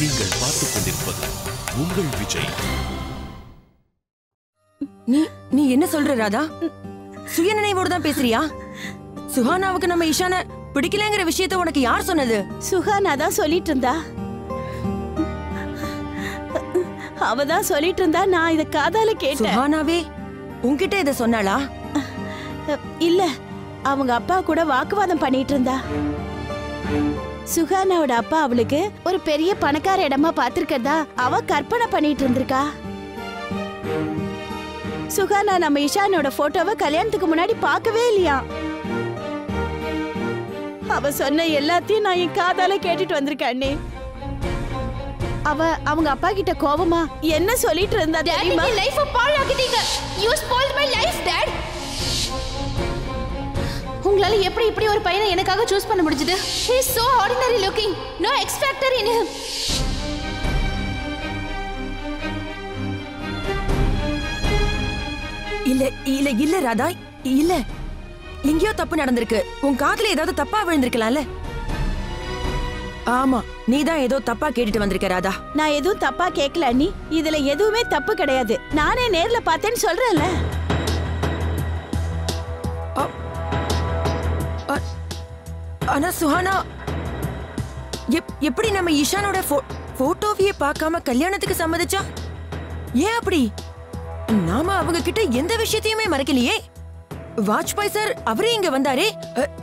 நீங்கள் பார்த்துக் கொண்டிருப்பது உங்கள் விஜய். நீ என்ன சொல்ற ராதா? சுயநினைவோடு தான் பேசுறியா? சுஹானாவுக்கு நம்ம ஈஷான பிடிக்கலங்கிற விஷயத்தை உனக்கு யார் சொன்னது? சுஹானா தான் சொல்லிட்டு இருந்தா. அவதான் சொல்லிட்டு இருந்தா, நான் இத காதால கேட்டேன். சுஹானாவே உன்கிட்ட இத சொன்னாளா? இல்ல, அவங்க அப்பா கூட வாக்குவாதம் பண்ணிட்டு இருந்தா. சுஹானாவோட அப்பா அவளுக்கு ஒரு பெரிய பணக்கார இடமா பாத்திருக்கதா அவ கற்பனை பண்ணிட்டு இருந்திருக்கா. சுஹானா நம்ம இஷானோட போட்டோவை கல்யாணத்துக்கு முன்னாடி பார்க்கவே இல்லையா. அவ சொன்ன எல்லாத்தையும் நான் என் காதால கேட்டுட்டு வந்திருக்கேன் அண்ணே. அவ அவங்க அப்பா கிட்ட கோவமா என்ன சொல்லிட்டு இருந்தா தெரியுமா? Life பாழாக்கிட்டீங்க. You spoiled my life, Dad. உங்களால எப்படி இப்படி ஒரு பையனை எனக்காக சூஸ் பண்ண முடிஞ்சது? He is so ordinary looking. No X factor in him. இல்ல ராதா, இல்ல. எங்கேயோ தப்பு நடந்திருக்கு. உன் காதுல ஏதாவது தப்பா விழுந்திருக்கலாம்ல? ஆமா, நீதான் ஏதோ தப்பா கேட்டுட்டு வந்திருக்க ராதா. நான் எதுவும் தப்பா கேட்கல அண்ணி. இதுல எதுவுமே தப்பு கிடையாது. நானே நேர்ல பார்த்தேன்னு சொல்றேன்ல. ஆனா சுஹானா எப்படி நம்ம ஈஷானோட போட்டோவையே பார்க்காம கல்யாணத்துக்கு சம்மதிச்சா? ஏன் அப்படி? நாம அவங்க கிட்ட எந்த விஷயத்தையுமே மறைக்கலையே. வாஜ்பாய் சார் அவரே இங்க வந்தாரே,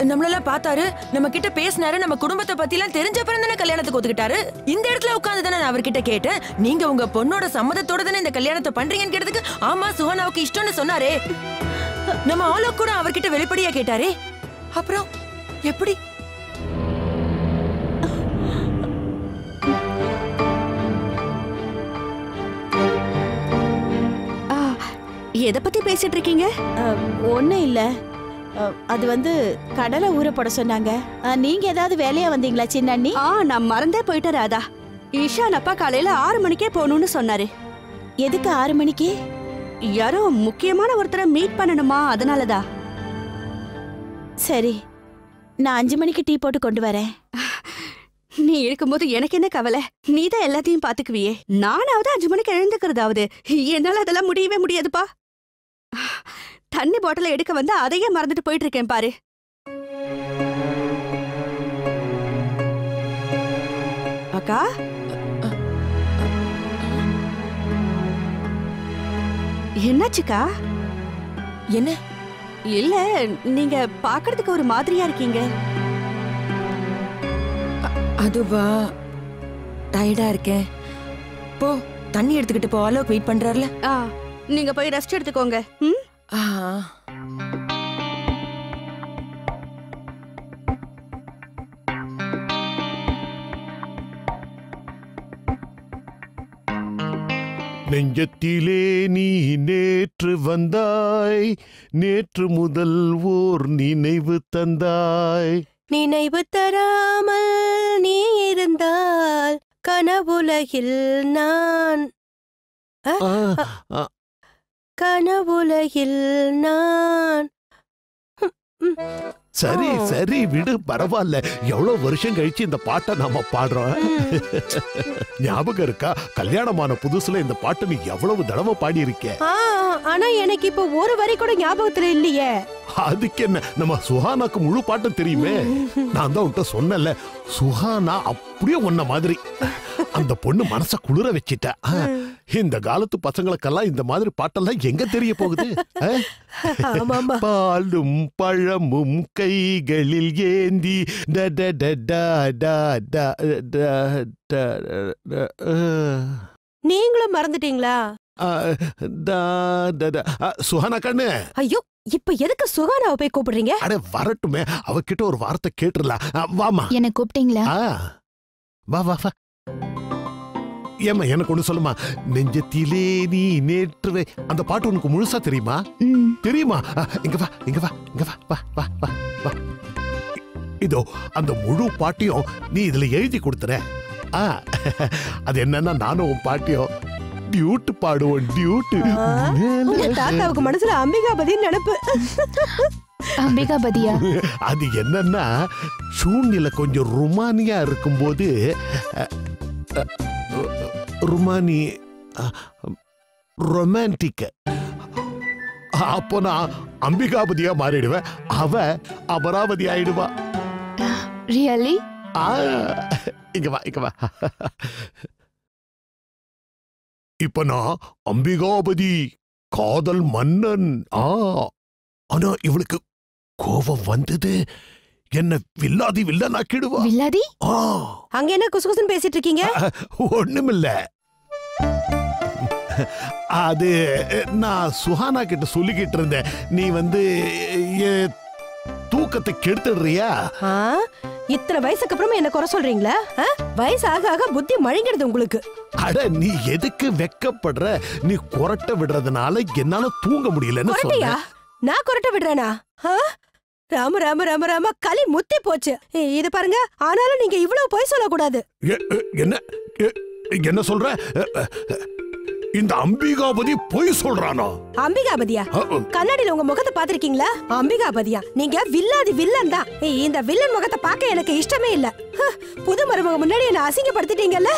நம்மளெல்லாம் பார்த்தாரு, நம்ம கிட்ட பேசினாரு, நம்ம குடும்பத்தை பத்தி எல்லாம் தெரிஞ்ச பிறகு தானே கல்யாணத்துக்கு ஒத்துக்கிட்டாரு. இந்த இடத்துல உட்கார்ந்து தானே நான் அவர்கிட்ட கேட்டேன், நீங்க உங்க பொண்ணோட சம்மதத்தோட தானே இந்த கல்யாணத்தை பண்றீங்கன்னு கேட்டதுக்கு ஆமா சுஹானாவுக்கு இஷ்டம்னு சொன்னாரே. நம்ம ஆளோ கூட அவர்கிட்ட வெளிப்படையா கேட்டாரே. அப்புறம் எப்படி? எதை பத்தி பேசிட்டு இருக்கீங்க? ஒண்ணும் இல்ல. அது வந்து கடலை ஊற போட சொன்னாங்க. நீங்க ஏதாவது வேலையா வந்தீங்களா சின்ன அண்ணி? நான் மறந்தே போயிட்டேன் ராதா. ஈஷான் அப்பா காலையில 6 மணிக்கே போகணும்னு சொன்னாரு. எதுக்கு 6 மணிக்கு? யாரோ முக்கியமான ஒருத்தரை மீட் பண்ணணுமா, அதனாலதான். சரி, நான் 5 மணிக்கு டீ போட்டு கொண்டு வரேன். நீ இருக்கும்போது எனக்கு என்ன கவலை? நீதான் எல்லாத்தையும் பாத்துக்குவியே. நானாவது 5 மணிக்கு எழுந்துக்கிறதாவது. என்னால அதெல்லாம் முடியவே முடியாதுப்பா. தண்ணி பாட்டில எடுக்க வந்து அதையே மறந்துட்டு போயிட்டு இருக்கேன் பாரு. அக்கா, என்னாச்சுக்கா? என்ன? இல்ல, நீங்க பாக்குறதுக்கு ஒரு மாதிரியா இருக்கீங்க. அதுவா, டயர்டா இருக்கேன். போ, தண்ணி எடுத்துக்கிட்டு போ. ஆலோக் வெயிட் பண்றாருல. நீங்க போய் ரெஸ்ட் எடுத்துக்கோங்க. நெஞ்சத்திலே நீ நேற்று வந்தாய், நேற்று முதல் ஓர் நினைவு தந்தாய். நினைவு தராமல் நீ இருந்தால் கனவுலகில் நான், கனவுலகில் நான். சரி சரி விடு, பரவாயில்ல. எவ்வளவு வருஷம் கழிச்சு இந்த பாட்டை நாம பாடுறோம். ஞாபகம் இருக்கா? கல்யாணமான புதுசுல இந்த பாட்டை நீ எவ்வளவு தடவை பாடி இருக்க. ஆனா எனக்கு இப்ப ஒரு வரி கூட ஞாபகத்துல இல்லையே. அதுக்கு என்ன, நம்ம சுஹானாக்கு முழு பாட்டும் தெரியுமே. நான் தான் உன்கிட்ட சொன்னல, சுஹானா அப்படியே ஒன்ன மாதிரி. அந்த பொண்ணு மனச குளிர வச்சிட்டா. இந்த காலத்து பசங்களுக்கெல்லாம் இந்த மாதிரி பாட்டெல்லாம் எங்க தெரிய போகுது? பாலும் பழமும் கைகளில் ஏந்தி நீங்களும் மறந்துட்டீங்களா? சுஹானா கண்ணு, ஐயோ, இப்ப எதுக்கு சுஹானாவை போய் கூப்பிடுறீங்க? அட வரட்டுமே, அவகிட்ட ஒரு வார்த்தை கேட்டுறலாம். வாமா. என்ன கூப்பிட்டீங்களா? வா வா வா. ஏமா, எனக்கு ஒண்ணு சொல்லுமா. நெஞ்சத்திலே நீ நேற்று, அந்த பாட்டு உனக்கு முழுசா தெரியுமா? தெரியுமா? இங்க வா, இங்க வா, இங்க வா, வா வா வா வா. இதோ அந்த முழு பாட்டையும் நீ இதுல எழுதி கொடுத்துற. அது என்னன்னா, நானும் உன் பாட்டியும் டியூட் பாடுவோம். டியூட். தாத்தாவுக்கு மனசுல அம்பிகாபதி நினைப்பு. அம்பிகாபதியா? அது என்னன்னா, சூழ்நிலை கொஞ்சம் ருமானியா இருக்கும்போது ருமானி ரொமான்டிக். அப்போ நான் அம்பிகாபதியா மாறிடுவேன், அவ அமராவதி ஆயிடுவா. ரியலி? இங்க வா இங்க வா. இப்ப நான் அம்பிகாபதி காதல் மன்னன். ஆனா இவளுக்கு கோபம் வந்தது, என்ன வில்லாதி வில்லனாக்கிடுவா. வில்லாதி? அங்க என்ன குசுகுசுன்னு பேசிட்டு இருக்கீங்க? ஒண்ணுமில்ல, அது நான் சுஹானா கிட்ட சொல்லிக்கிட்டு இருந்தேன். நீ தூக்கத்தை கெடுத்துடுறியா? இத்தனை வயசுக்கு அப்புறமா என்ன குறை சொல்றீங்களா? வயசு ஆக ஆக புத்தி மழுங்கிடுது உங்களுக்கு. அட நீ எதுக்கு வெக்கப்படுற? நீ கொரட்டை விடுறதுனால என்னால தூங்க முடியலன்னு சொல்றியா? நான் கொரட்டை விடுறேனா? ராம ராம ராம ராம களி முத்தி போச்சு. இது பாருங்க, ஆனாலும் நீங்க இவ்வளவு பொய் சொல்லக்கூடாது. என்ன என்ன சொல்ற? இந்த அம்பிகாபதி பொய் சொல்றானோ? அம்பிகாபதியா? கண்ணாடியில உங்க முகத்தை பாத்திருக்கீங்களா? அம்பிகாபதியா? நீங்க வில்லாதி வில்லன் தான். இந்த வில்லன் முகத்தை பார்க்க எனக்கு இஷ்டமே இல்ல. புது மருமக முன்னாடி என்ன அசிங்கப்படுத்திட்டீங்கல்ல.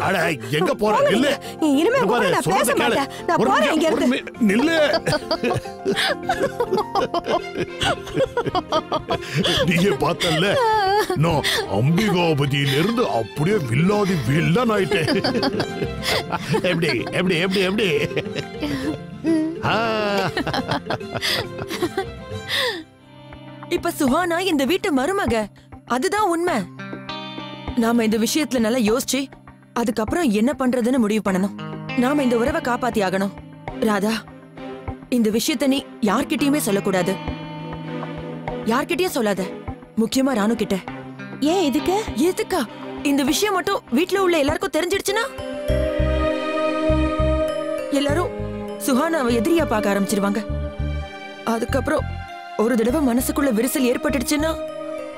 அட எங்க போற? நில்லு. இனிமே நான் பேச மாட்டேன். நான் போறேன் இங்க இருந்து. நில்லு. நீயே பார்த்தல்ல, நான் அம்பிகாபதியில இருந்து அப்படியே வில்லாதி வில்லன் ஆயிட்டேன். எப்படி எப்படி எப்படி எப்படி? இப்ப சுஹானா இந்த வீட்டு மருமக, அதுதான் உண்மை. நாம இந்த விஷயத்துல நல்லா யோசிச்சு அதுக்கப்புறம் என்ன பண்றதுன்னு முடிவு பண்ணணும். நாம இந்த உறவை காப்பாத்தி ஆகணும். ராதா, இந்த விஷயத்த நீ யார்கிட்டயுமே சொல்லக்கூடாது. யார்கிட்டயும் சொல்லாத, முக்கியமா ராணு கிட்ட. ஏன் எதுக்கு? எதுக்கா? இந்த விஷயம் மட்டும் வீட்ல உள்ள எல்லாருக்கும் தெரிஞ்சிடுச்சுன்னா எல்லாரும் சுஹானாவை எதிரியா பார்க்க ஆரம்பிச்சிருவாங்க. அதுக்கப்புறம் ஒரு தடவை மனசுக்குள்ள விரிசல் ஏற்பட்டுடுச்சுன்னா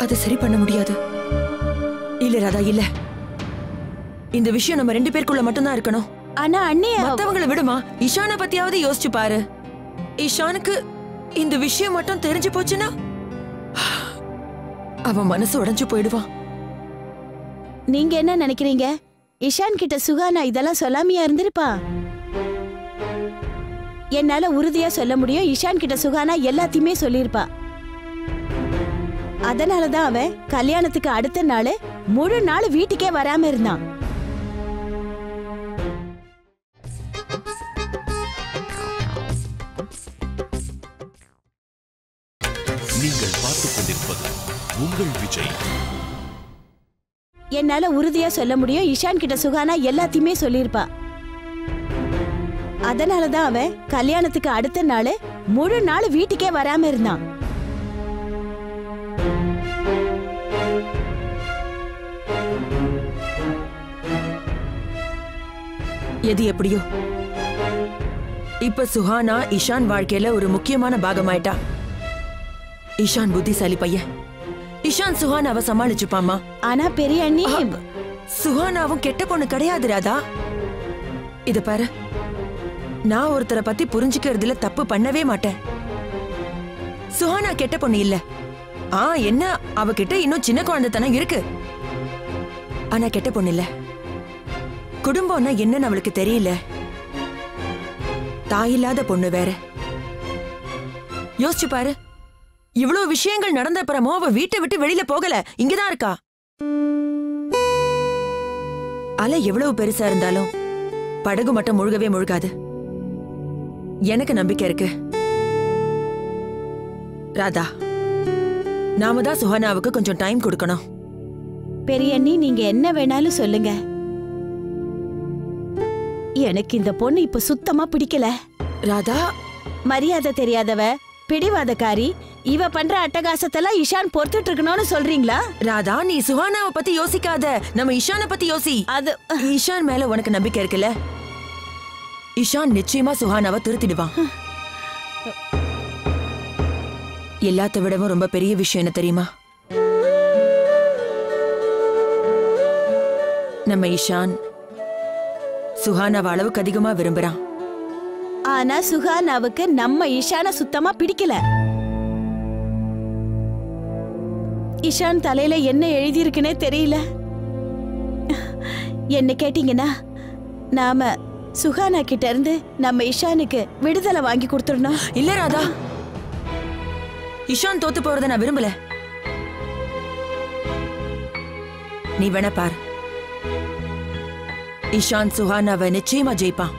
அதை சரி பண்ண முடியாது. இல்ல ராதா, இல்ல. இந்த விஷயம் நம்ம 2 பேருக்குள்ள மட்டும்தான் இருக்கணும். ஆனா அண்ணே, மத்தவங்களை விடுமா, இஷானை பத்தியாவது யோசிச்சு பாரு. இஷானுக்கு இந்த விஷயம் மட்டும் தெரிஞ்சு போச்சுன்னா அவன் மனசு உடைஞ்சு போயிடுவான். நீங்க என்ன நினைக்கிறீங்க? இஷான் கிட்ட சுகானா இதெல்லாம் சொல்லாமையா இருந்திருப்பா? என்னால உறுதியா சொல்ல முடியும், இஷான் கிட்ட சுகானா எல்லாத்தையுமே சொல்லிருப்பா. அதனாலதான் அவன் கல்யாணத்துக்கு அடுத்த நாள் முழு நாள் வீட்டுக்கே வராம இருந்தான். நீங்கள் பார்த்துக் கொண்டிருப்பது உங்கள் விஜய். என்னால உறுதியா சொல்ல முடியும், இஷான் கிட்ட சுகானா எல்லாத்தையுமே சொல்லிருப்பா. அதனாலதான் அவன் கல்யாணத்துக்கு அடுத்த நாள் முழு நாள் வீட்டுக்கே வராம இருந்தான். எது எப்படியோ, இப்ப சுஹானா இஷான் வாழ்க்கையில ஒரு முக்கியமான பாகமாயிட்டா. இஷான் புத்திசாலி பையன். இஷான் சுஹானாவை சமாளிச்சுப்பாமா. ஆனா பெரிய அண்ணி, சுஹானாவும் கெட்ட பொண்ணு கிடையாது ராதா. இத பாரு, நான் ஒருத்தரை பத்தி புரிஞ்சுக்கிறதுல தப்பு பண்ணவே மாட்டேன். சுஹானா கெட்ட பொண்ணு இல்ல. என்ன அவகிட்ட இன்னும் சின்ன குழந்தைத்தனம் இருக்கு. ஆனா கெட்ட பொண்ணு இல்ல. குடும்பம்னா என்னன்னு அவளுக்கு தெரியல. தாயில்லாத பொண்ணு வேற. யோசிச்சு பாரு, இவ்வளவு விஷயங்கள் நடந்த அப்புறமோ அவ வீட்டை விட்டு வெளியில போகல, இங்கதான் இருக்கா. அலை எவ்வளவு பெருசா இருந்தாலும் படகு மட்டும் முழுகவே முழுகாது. எனக்கு நம்பிக்கை இருக்கு ராதா. நாம தான் சுஹானாவுக்கு கொஞ்சம் டைம் கொடுக்கணும். பெரிய அண்ணி, நீங்க என்ன வேணாலும் சொல்லுங்க, எனக்கு இந்த பொண்ணு இப்ப சுத்தமா பிடிக்கல. ராதா, மரியாதை தெரியாதவ, பிடிவாதக்காரி, இவ பண்ற அட்டகாசத்தெல்லாம் இஷான் பொறுத்துட்டு இருக்கணும்னு சொல்றீங்களா? ராதா, நீ சுஹானாவை பத்தி யோசிக்காத, நம்ம இஷானை பத்தி யோசி. அது இஷான் மேல உனக்கு நம்பிக்கை இருக்குல்ல? இஷான் நிச்சயமா சுஹானாவை திருத்திடுவான். எல்லாத்த விடவும் ரொம்ப பெரிய விஷயம் என்ன தெரியுமா? நம்ம இஷான் சுஹானாவை அளவுக்கு அதிகமா விரும்புறான். ஆனா சுஹானாவுக்கு நம்ம இஷான சுத்தமா பிடிக்கல. இஷான் தலையில என்ன எழுதி இருக்குன்னே தெரியல. என்ன கேட்டீங்கன்னா நாம சுஹானா கிட்ட இருந்து நம்ம இஷானுக்கு விடுதலை வாங்கி கொடுத்துடணும். இல்ல ராதா, இஷான் தோத்து போறத நான் விரும்பல. நீ வேணா பார், இஷான் சுஹானாவை நிச்சயமா ஜெயிப்பான்.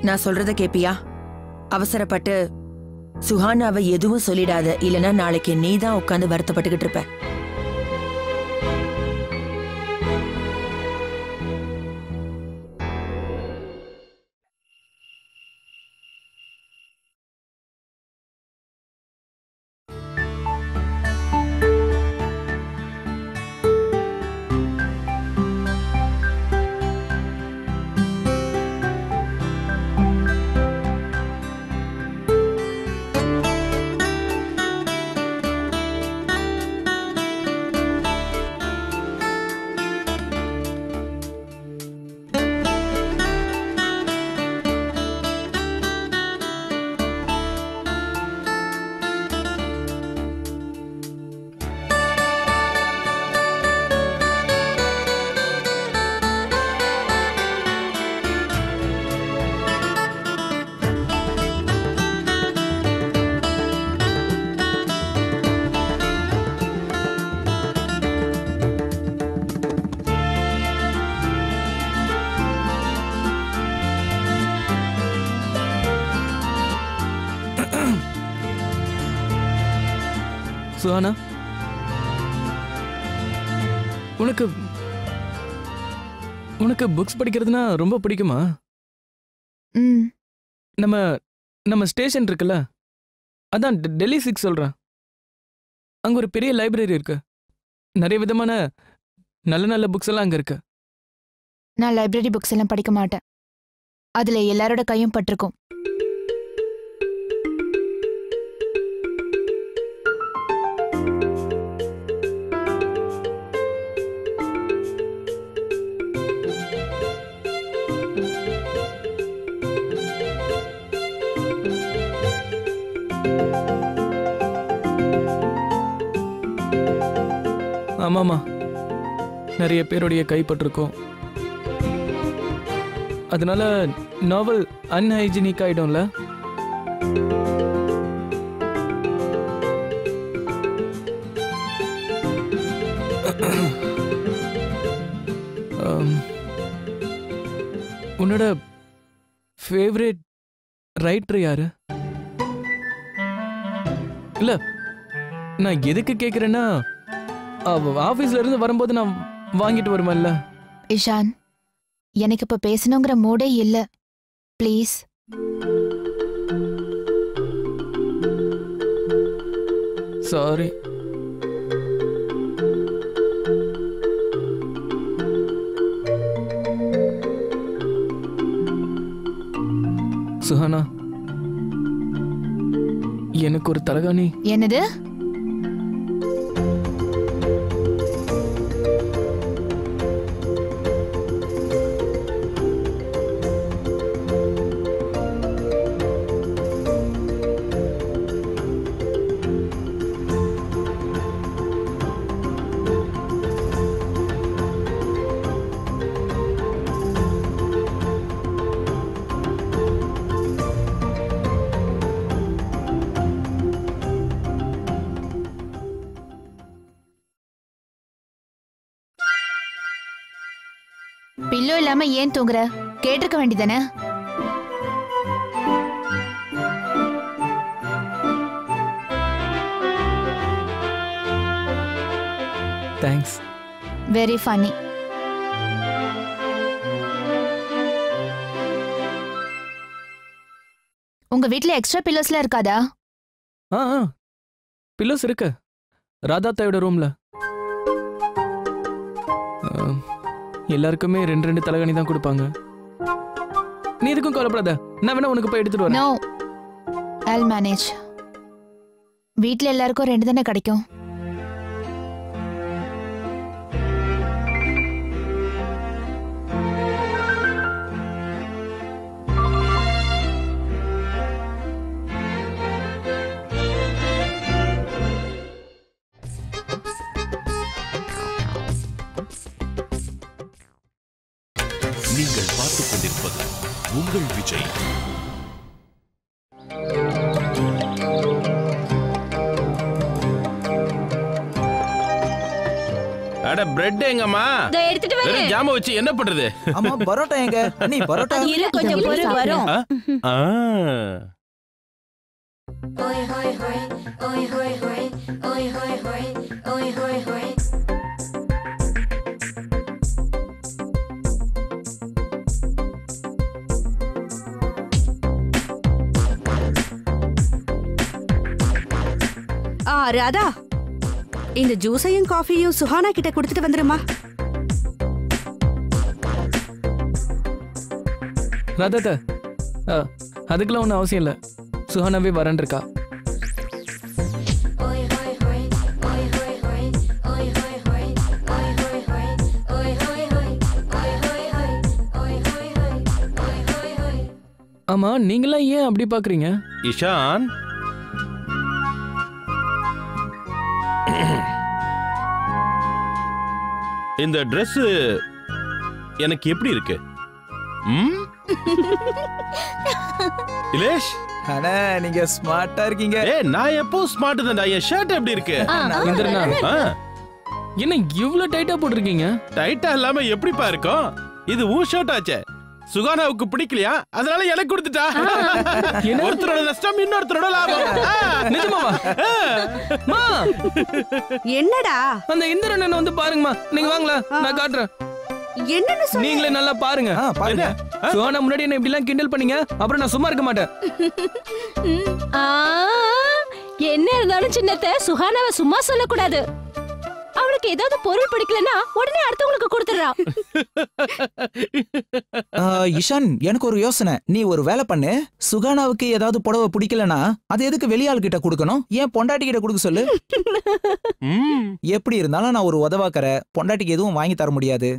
நான் சொல்றத கேப்பியா? அவசரப்பட்டு சுஹானாவை எதுவும் சொல்லிடாத, இல்லனா நாளைக்கு நீதான் உட்கார்ந்து வருத்தப்பட்டுக்கிட்டு இருப்ப. சுஹானா, உனக்கு உனக்கு புக்ஸ் படிக்கிறதுனா ரொம்ப பிடிக்குமா? நம்ம நம்ம ஸ்டேஷன் இருக்குல்ல, அதான் டெல்லி 6 சொல்றேன். அங்க ஒரு பெரிய லைப்ரரி இருக்கு. நிறைய விதமான நல்ல நல்ல புக்ஸ் எல்லாம் அங்க இருக்கு. நான் லைப்ரரி புக்ஸ் எல்லாம் படிக்க மாட்டேன். அதுல எல்லாரோட கையும் பட்டிருக்கும். ஆமாமா, நிறைய பேருடைய கைப்பற்றிருக்கோம். அதனால நாவல் அன்ஹைஜீனிக் ஆயிடும்ல. உன்னோட ஃபேவரட் ரைட்டர் யாரு? இல்ல, நான் எதுக்கு கேக்குறேன்னா, ஆபீஸ்ல இருந்து வரும்போது நான் வாங்கிட்டு வருவேன்ல. இஷான், எனக்கு இப்ப பேசணுங்கிற மூடே இல்ல. ப்ளீஸ். சாரி. சுஹானா, எனக்கு ஒரு தலகாணி. என்னது? பில்லோ இல்லாம ஏன் தூங்குற? கேட்டிருக்க வேண்டியதானே? தேங்க்ஸ். Very funny. உங்க வீட்ல எக்ஸ்ட்ரா பில்லோஸ்லாம் இருக்காதா? பில்லோஸ் இருக்கு, ராதா தாயோட ரூம்ல. எல்லாருக்குமே 2 தலகாணி தான் கொடுப்பாங்க. நீ எதுக்கும் கவலைப்படாத, நான் வேணா உனக்கு போய் எடுத்துட்டு வரேன். No, I'll manage. வீட்ல எல்லாருக்கும் 2 தானே கிடைக்கும். நீங்கள் பார்த்துக் கொண்டிருப்பது உங்கள் விஜய். அட பிரெட் எங்கம்மா? இத எடுத்துட்டு வரேன். வெறும் ஜாம வச்சு என்ன பண்றது? அம்மா பரோட்டா எங்க? அண்ணி பரோட்டா இரு கொஞ்சம் பொறு வரும். ஆ. Oi hoi hoi, oi hoi hoi, oi hoi hoi, oi hoi hoi. Radha, இந்த ஜூஸையும் காஃபியும் சுஹானா கிட்ட கொடுத்துட்டு வந்துருமா? ராதாத்த அதுக்கெல்லாம் ஒன்றும் அவசியம் இல்லை. சுஹானாவே வரேன் இருக்கா. Oi hoi hoi, oi hoi hoi, oi hoi hoi, oi hoi hoi, oi hoi hoi, oi hoi hoi, oi hoi hoi, oi hoi hoi. ஆமா, நீங்களாம் ஏன் அப்படி பாக்குறீங்க? இஷான், இந்த Dress எனக்கு எப்படி இருக்கு? இலேஷ், அண்ணா நீங்க ஸ்மார்ட்டா இருக்கீங்க. நான் எப்போ ஸ்மார்ட் தான்டா. என் ஷர்ட் எப்படி இருக்கு? இந்திரனா, என்ன இவ்ளோ டைட்டா போட்டிருக்கீங்க? டைட்டா இல்லாம எப்படிப்பா இருக்கும்? இது உன் ஷர்ட் ஆச்சே. சுகானாவுக்கு பிடிக்கலையா, அதனால எனக்கு கொடுத்துட்டா. ஒருத்தரோட நஷ்டம் இன்னொருத்தரோட லாபம். நிஜமாவா? மா, என்னடா அந்த இந்திரன் வந்து பாருங்கம்மா. நீங்க வாங்களா, நான் காட்டுறேன். என்னன்னு சொல்ல? நீங்களே நல்லா பாருங்க. பாருங்க. சுஹானா முன்னாடி என்ன இப்படி எல்லாம் கிண்டல் பண்ணீங்க, அப்புறம் நான் சும்மா இருக்க மாட்டேன். என்ன இருந்தாலும் சின்னத்தை சுஹானாவை சும்மா சொல்லக்கூடாது. அவளுக்கு ஏதாவது பொருள் பிடிக்கலன்னா உடனே அடுத்தவங்களுக்கு கொடுத்துறா. இஷான், எனக்கு ஒரு யோசனை. நீ ஒரு வேலை பண்ணு. சுகானாவுக்கு ஏதாவது புடவை பிடிக்கலனா அது எதுக்கு வெளியாள் கிட்ட கொடுக்கணும்? ஏன் பொண்டாட்டி கிட்ட கொடுக்க சொல்லு. எப்படி இருந்தாலும் நான் ஒரு உதவாக்கற. பொண்டாட்டிக்கு எதுவும் வாங்கி தர முடியாது.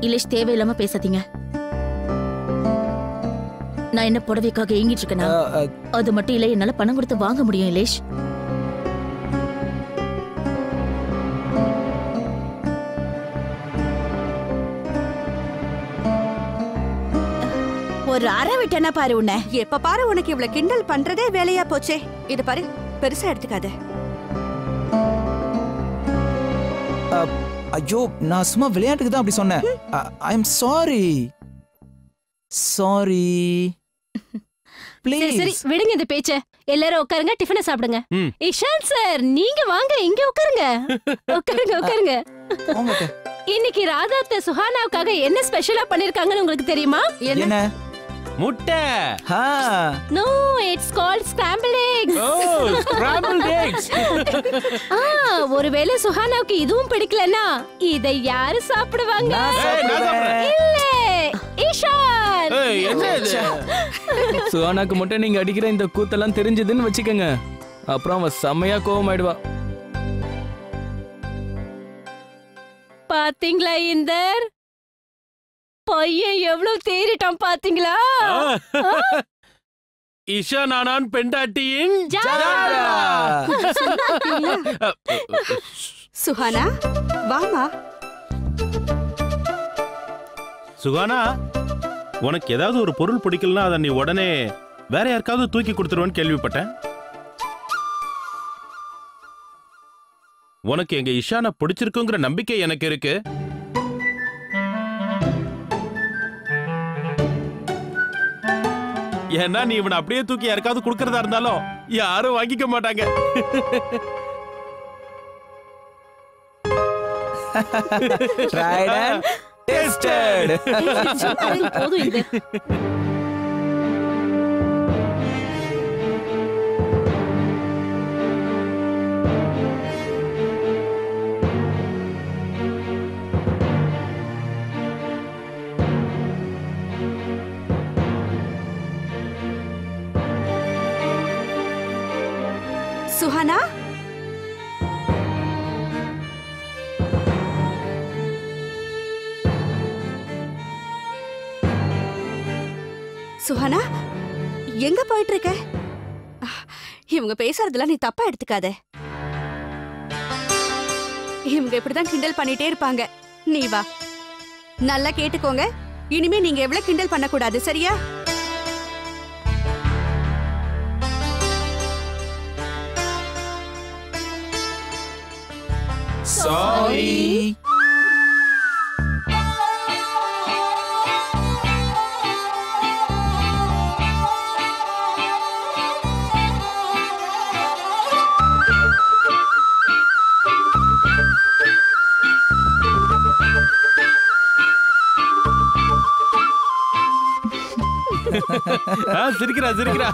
இலேஷ், தேவையில்லாம பேசாதீங்க. நான் என்ன புடவைக்காக ஏங்கிட்டு இருக்கேனா? அது மட்டும் இல்ல, என்னால பணம் கொடுத்து வாங்க முடியும் இலேஷ். ஒரு அரை விட்டனா பாரு உன்னை. எப்ப பாரு உனக்கு இவ்வளவு கிண்டல் பண்றதே வேலையா போச்சே. இது பாரு, பெருசா எடுத்துக்காத. ஐயோ, நான் சும்மா விளையாட்டுக்கு தான் அப்படி சொன்னேன். ஐ அம் சாரி. சாரி. சரி சரி, விடுங்க இந்த பேச்ச. எல்லாரும் உட்காருங்க, டிஃபனை சாப்பிடுங்க. இஷான் சார், நீங்க வாங்க, இங்க உட்காருங்க. உட்காருங்க உட்காருங்க. இன்னைக்கு ராதாத்த சுஹானாவுக்காக என்ன ஸ்பெஷலா பண்ணிருக்காங்கன்னு உங்களுக்கு தெரியுமா? என்ன? முட்டை. No, it's called scrambled eggs. Oh, scrambled eggs. ஒருவேளை சுஹானாவுக்கு இதுவும் பிடிக்கலனா இதை யாரு சாப்பிடுவாங்க? இல்ல, இஷான். என்ன இது? சுஹானாக்கு மட்டும் நீங்க அடிக்கிற இந்த கூத்தெல்லாம் தெரிஞ்சதுன்னு வச்சுக்கோங்க, அப்புறம் அவ செம்மையா கோவமாயிடுவா. பாத்தீங்களா இந்தர் பையன் எவ்வளவு தேறிட்டான் பாத்தீங்களா? இஷா நானான் பெண்டாட்டியின் சுஹானா, வாமா. சுகானா, உனக்கு ஏதாவது ஒரு பொருள் பிடிக்கலனா அதை நீ உடனே வேற யாருக்காவது தூக்கி கொடுத்துருவேன்னு கேள்விப்பட்டேன். உனக்கு எங்க இஷான பிடிச்சிருக்குங்கிற நம்பிக்கை எனக்கு இருக்கு. ஏன்னா நீ இவனை அப்படியே தூக்கி யாருக்காவது கொடுக்கறதா இருந்தாலும் யாரும் வாங்கிக்க மாட்டாங்க. Tried and tested. போதும் இது. சுஹானா, சுஹானா, எங்க போயிட்டு இருக்க? இவங்க பேசுறதுல நீ தப்பா எடுத்துக்காத. இவங்க இப்படிதான் கிண்டல் பண்ணிட்டே இருப்பாங்க. நீ வா. நல்லா கேட்டுக்கோங்க. இனிமே நீங்க எவ்வளவு கிண்டல் பண்ணக்கூடாது, சரியா? சாரி. சிரிக்கிறா சிரிக்கிறா